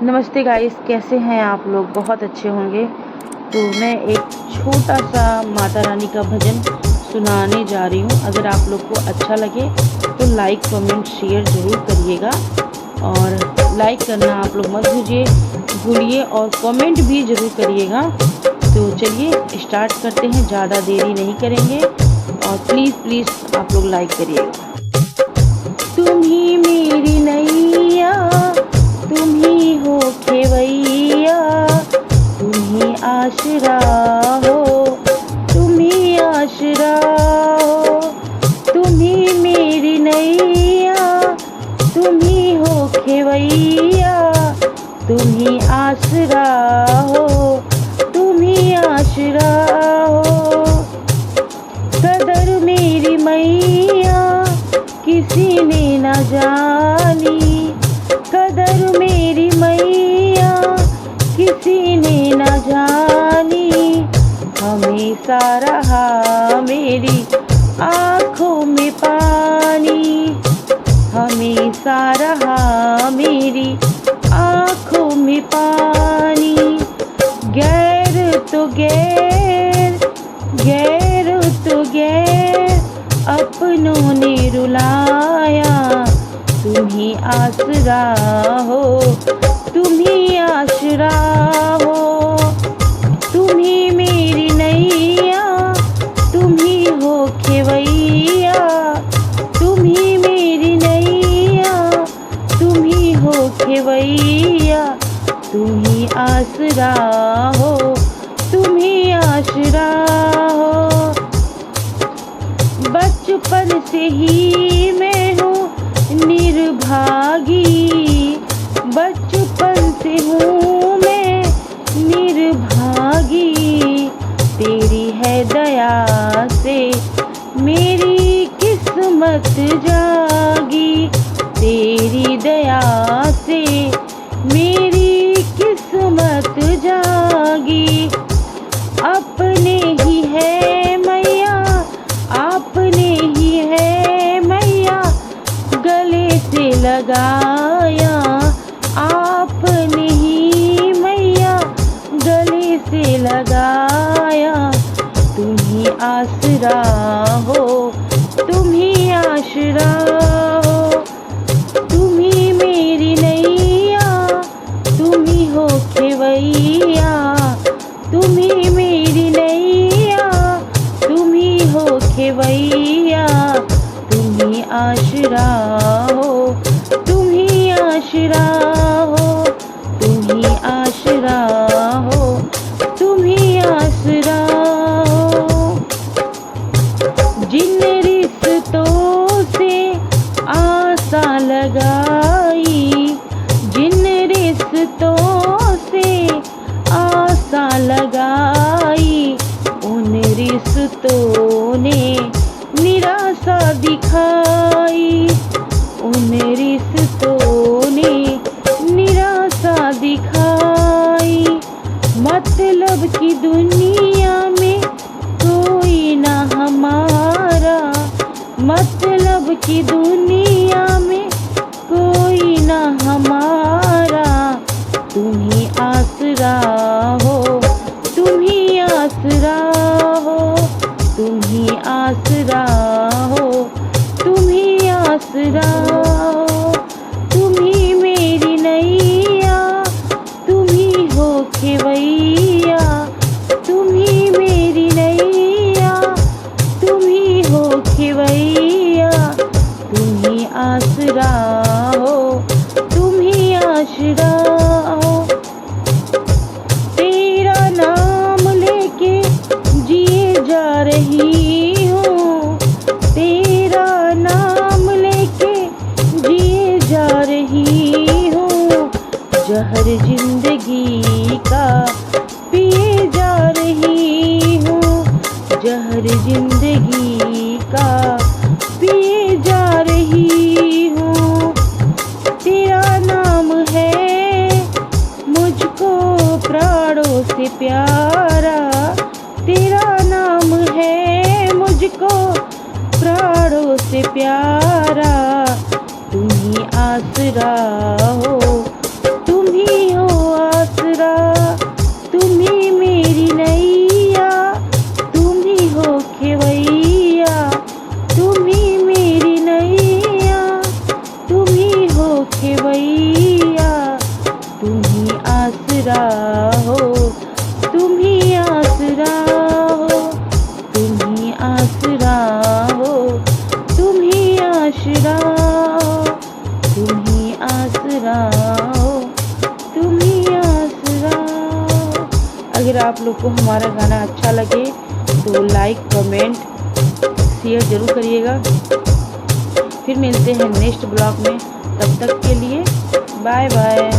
नमस्ते गाइस, कैसे हैं आप लोग? बहुत अच्छे होंगे। तो मैं एक छोटा सा माता रानी का भजन सुनाने जा रही हूँ। अगर आप लोग को अच्छा लगे तो लाइक कमेंट शेयर ज़रूर करिएगा, और लाइक करना आप लोग मत भूलिए और कमेंट भी ज़रूर करिएगा। तो चलिए स्टार्ट करते हैं, ज़्यादा देरी नहीं करेंगे, और प्लीज़ आप लोग लाइक करिएगा। तुम ही मेरी नैया, तुम ही हो खेवैया, तुम ही आसरा हो, तुम ही आसरा हो। तुम ही मेरी नैया, तुम ही हो खेवैया, तुम ही आसरा हो, तुम ही आसरा हो। कदर मेरी मैया किसी ने न जानी, कदर मेरी मैया किसी ने न जानी। हमेशा रहा मेरी आँखों में पानी, हमेशा रहा मेरी आँखों में पानी। गैर तो गैर, गैर तो गैर अपनों ने रुलाया, तुम ही आसरा हो, तुम ही आसरा हो। तुम ही मेरी नैया, तुम ही हो खेवैया, तुम ही मेरी नैया, तुम ही हो खेवैया, तुम ही आसरा हो, तुम ही आसरा हो। बचपन से ही मैं हूँ निर्भागी, बचपन से हूँ मैं निर्भागी। तेरी है दया से मेरी किस्मत जागी, तेरी दया से मेरी किस्मत जागी। अपने ही है मैया, आपने ही है मैया गले से लगाया, आपने ही मैया गले से लगाया। तुम ही आसरा हो, तुम ही आसरा हो। तुम ही मेरी नैया, तुम ही हो खेवैया, तुम ही मेरी नैया, तुम ही हो खेवैया, तुम ही आसरा हो, तुम ही आसरा हो, तुम ही आसरा हो, तुम ही आसरा हो। जिन रिश्तों से आशा लगाई, जिन रिश्तों से आशा लगाई, उन रिश्तों ने निराशा दिखाई, उन रिश्तों ने निराशा दिखाई। मतलब की दुनिया में कोई ना हमारा, मतलब की दुनिया में कोई ना हमारा। तुम ही आसरा हो, तुम ही आसरा हो, तुम ही आसरा हो, तुम ही आसरा हो। तुम ही मेरी नैया, तुम ही हो खेवैया, तुम ही मेरी नैया, तुम ही हो खेवैया, तुम ही आसरा हो, तुम ही आसरा हो। तेरा नाम लेके जिए जा रही हूँ, तेरा नाम लेके जिए जा रही हूँ। जहर जिंदगी का पिए जा रही हूँ, जहर जिंदगी का पिए जा रही हूँ। तेरा नाम है मुझको प्राणों से प्यारा, तेरा नाम है मुझको प्राणों से प्यारा। तुम ही आसरा हो, तुम ही आप लोग को हमारा गाना अच्छा लगे तो लाइक कमेंट शेयर ज़रूर करिएगा। फिर मिलते हैं नेक्स्ट ब्लॉग में, तब तक के लिए बाय बाय।